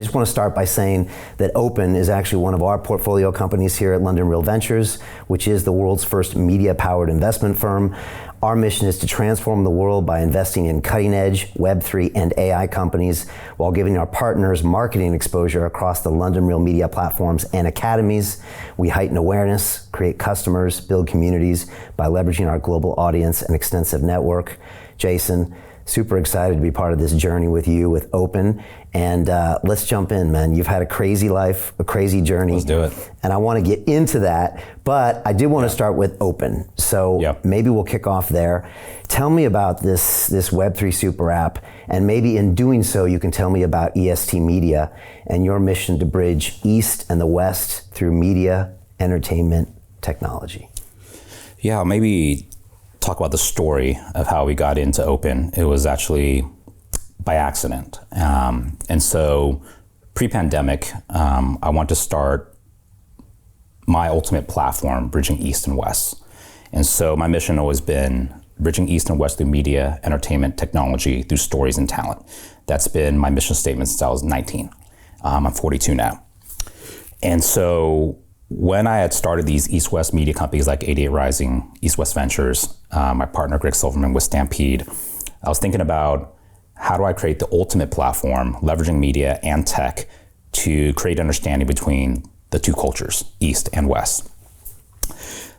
I just want to start by saying that Op3n is actually one of our portfolio companies here at London Real Ventures, which is the world's first media-powered investment firm. Our mission is to transform the world by investing in cutting-edge Web3 and AI companies while giving our partners marketing exposure across the London Real media platforms and academies. We heighten awareness, create customers, build communities by leveraging our global audience and extensive network. Jaeson, super excited to be part of this journey with you, with Op3n. And let's jump in, man. You've had a crazy life, a crazy journey. Let's do it. And I want to get into that, but I did want to start with Op3n. So maybe we'll kick off there. Tell me about this Web3 super app, and maybe in doing so, you can tell me about EST Media and your mission to bridge East and the West through media, entertainment, technology. Yeah, maybe talk about the story of how we got into Op3n. It was actually by accident. And so pre-pandemic, I want to start my ultimate platform, bridging East and West. And so my mission has always been bridging East and West through media, entertainment, technology, through stories and talent. That's been my mission statement since I was 19. I'm 42 now. And so when I had started these East-West media companies like 88 Rising, East-West Ventures, my partner Greg Silverman with Stampede, I was thinking about how do I create the ultimate platform, leveraging media and tech to create understanding between the two cultures, East and West.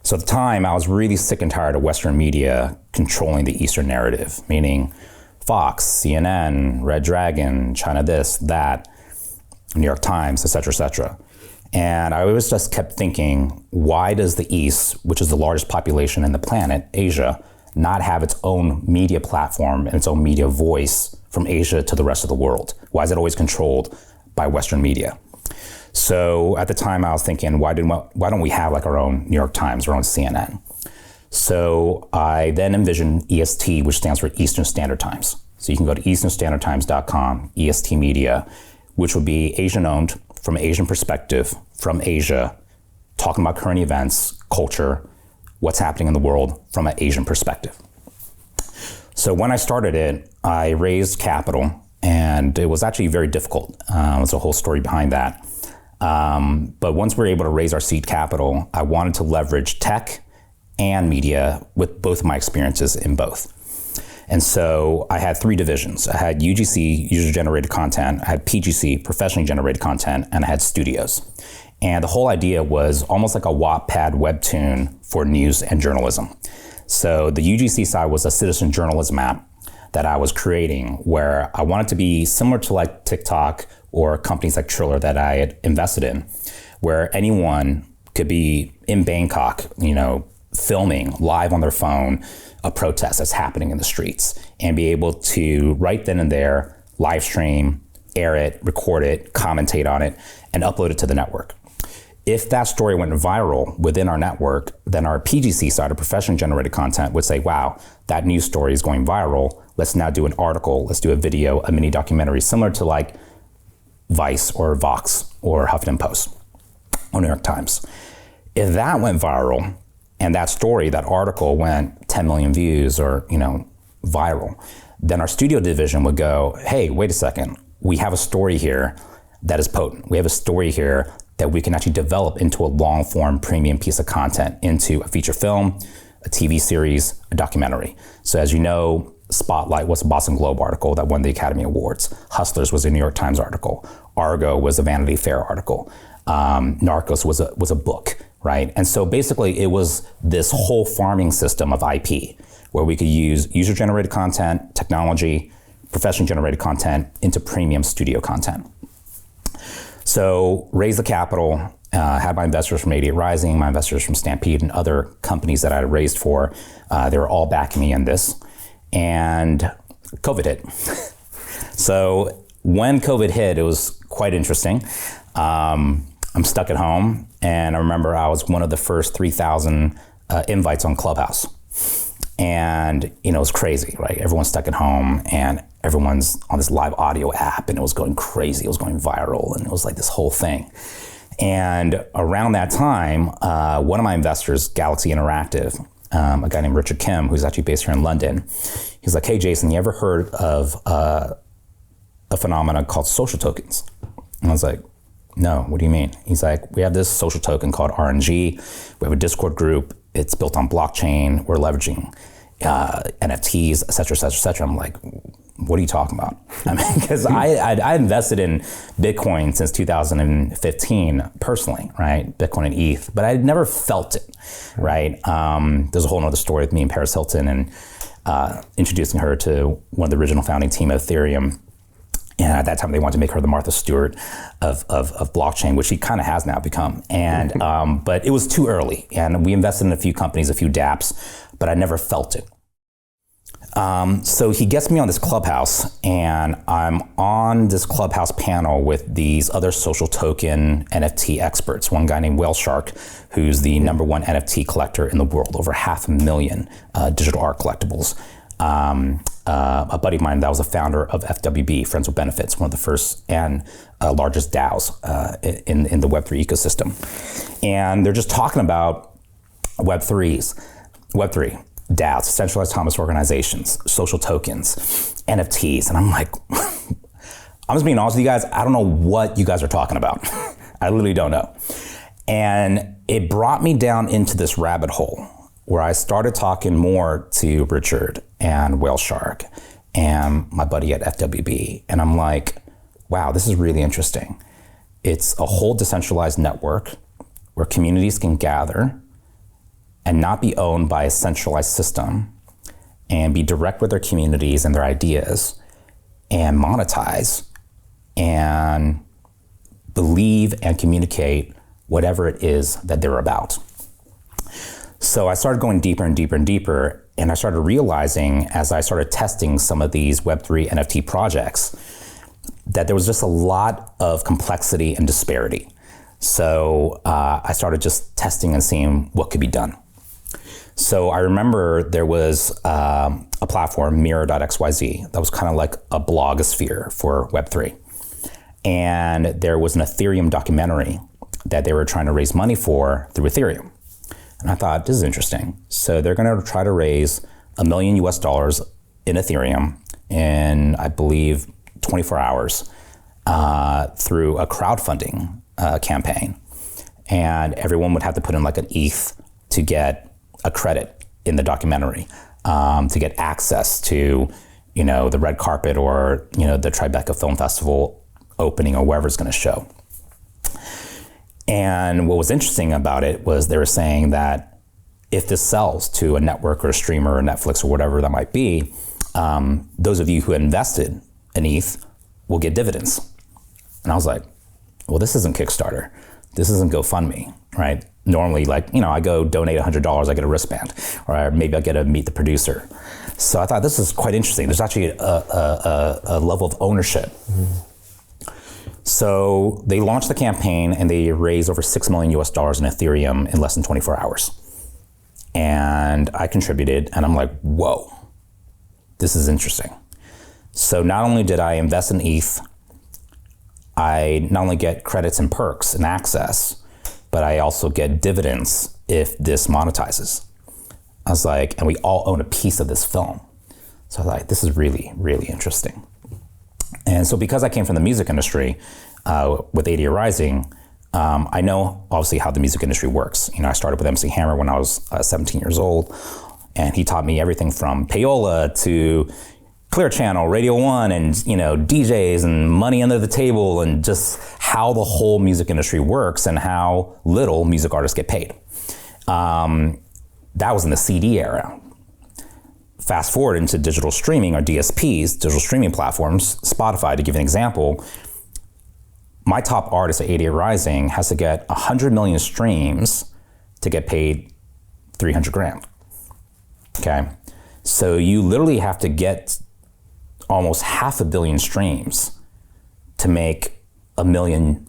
So at the time, I was really sick and tired of Western media controlling the Eastern narrative, meaning Fox, CNN, Red Dragon, China this, that, New York Times, et cetera, et cetera. And I always just kept thinking, why does the East, which is the largest population in the planet, Asia, not have its own media platform and its own media voice from Asia to the rest of the world? Why is it always controlled by Western media? So at the time I was thinking, why don't we have like our own New York Times, our own CNN? So I then envisioned EST, which stands for Eastern Standard Times. So you can go to easternstandardtimes.com, EST Media, which would be Asian owned, from an Asian perspective, from Asia, talking about current events, culture, what's happening in the world from an Asian perspective. So when I started it, I raised capital, and it was actually very difficult. There's a whole story behind that. But once we were able to raise our seed capital, I wanted to leverage tech and media with both of my experiences in both. And so I had three divisions. I had UGC, user-generated content, I had PGC, professionally generated content, and I had studios. And the whole idea was almost like a Wattpad webtoon for news and journalism. So the UGC side was a citizen journalism app that I was creating, where I wanted to be similar to like TikTok or companies like Triller that I had invested in, where anyone could be in Bangkok, filming live on their phone a protest that's happening in the streets, and be able to right then and there live stream, air it, record it, commentate on it, and upload it to the network. If that story went viral within our network, then our PGC side, or professionally generated content, would say, wow, that news story is going viral. Let's now do an article, let's do a video, a mini documentary, similar to like Vice or Vox or Huffington Post or New York Times. If that went viral, and that story, that article went 10 million views or, viral, then our studio division would go, hey, wait a second. We have a story here that is potent. We have a story here that we can actually develop into a long form premium piece of content, into a feature film, a TV series, a documentary. So as you know, Spotlight was a Boston Globe article that won the Academy Awards. Hustlers was a New York Times article. Argo was a Vanity Fair article. Narcos was a book. Right? And so basically it was this whole farming system of IP where we could use user-generated content, technology, professionally generated content into premium studio content. So raised the capital, had my investors from 88 Rising, my investors from Stampede and other companies that I had raised for. They were all backing me in this. And COVID hit. So when COVID hit, it was quite interesting. I'm stuck at home, and I remember I was one of the first 3,000 invites on Clubhouse. And, it was crazy, right? Everyone's stuck at home, and everyone's on this live audio app, and it was going crazy. It was going viral, and it was like this whole thing. And around that time, one of my investors, Galaxy Interactive, a guy named Richard Kim, who's actually based here in London, he's like, hey, Jaeson, you ever heard of a phenomenon called social tokens? And I was like, no, what do you mean? He's like, we have this social token called RNG. We have a Discord group. It's built on blockchain. We're leveraging NFTs, et cetera, et cetera, et cetera. I'm like, what are you talking about? I mean, because I invested in Bitcoin since 2015 personally, right? Bitcoin and ETH, but I had never felt it, right? There's a whole other story with me and Paris Hilton and introducing her to one of the original founding team of Ethereum. And at that time, they wanted to make her the Martha Stewart of blockchain, which she kind of has now become. And but it was too early. And we invested in a few companies, a few dApps, but I never felt it. So he gets me on this Clubhouse, and I'm on this Clubhouse panel with these other social token NFT experts. One guy named Whale Shark, who's the #1 NFT collector in the world, over 500,000 digital art collectibles. A buddy of mine that was a founder of FWB, Friends with Benefits, one of the first and largest DAOs in the Web3 ecosystem. And they're just talking about Web3, DAOs, centralized autonomous organizations, social tokens, NFTs. And I'm like, I'm just being honest with you guys, I don't know what you guys are talking about. I literally don't know. And it brought me down into this rabbit hole where I started talking more to Richard and Whale Shark and my buddy at FWB. And I'm like, wow, this is really interesting. It's a whole decentralized network where communities can gather and not be owned by a centralized system and be direct with their communities and their ideas and monetize and believe and communicate whatever it is that they're about. So I started going deeper and deeper and deeper, and I started realizing as I started testing some of these Web3 NFT projects that there was just a lot of complexity and disparity. So I started just testing and seeing what could be done. So I remember there was a platform, Mirror.xyz, that was kind of like a blogosphere for Web3. And there was an Ethereum documentary that they were trying to raise money for through Ethereum. And I thought, this is interesting. So they're going to try to raise $1 million in Ethereum in, I believe, 24 hours through a crowdfunding campaign. And everyone would have to put in like an ETH to get a credit in the documentary, to get access to, you know, the red carpet or, you know, the Tribeca Film Festival opening or wherever it's going to show. And what was interesting about it was they were saying that if this sells to a network or a streamer or Netflix or whatever that might be, those of you who invested in ETH will get dividends. And I was like, well, this isn't Kickstarter. This isn't GoFundMe, right? Normally, like, you know, I go donate $100, I get a wristband, or maybe I get to meet the producer. So I thought this is quite interesting. There's actually a level of ownership. Mm-hmm. So they launched the campaign and they raised over $6 million in Ethereum in less than 24 hours. And I contributed, and I'm like, whoa, this is interesting. So not only did I invest in ETH, I not only get credits and perks and access, but I also get dividends if this monetizes. I was like, and we all own a piece of this film. So I was like, this is really, really interesting. And so because I came from the music industry with 80 Rising, I know obviously how the music industry works. You know, I started with MC Hammer when I was 17 years old, and he taught me everything from payola to Clear Channel, Radio 1, and, you know, DJs and money under the table, and just how the whole music industry works and how little music artists get paid. That was in the CD era. Fast forward into digital streaming, or DSPs, digital streaming platforms, Spotify, to give an example. My top artist at 80 Rising has to get 100 million streams to get paid 300 grand. Okay, so you literally have to get almost 500 million streams to make $1 million,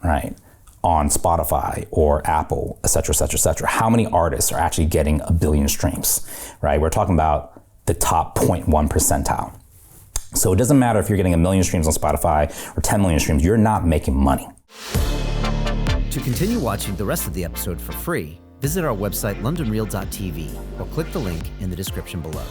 right, on Spotify or Apple, et cetera, et cetera, et cetera. How many artists are actually getting 1 billion streams, right? We're talking about the top 0.1 percentile. So it doesn't matter if you're getting 1 million streams on Spotify or 10 million streams, you're not making money. To continue watching the rest of the episode for free, visit our website londonreal.tv or click the link in the description below.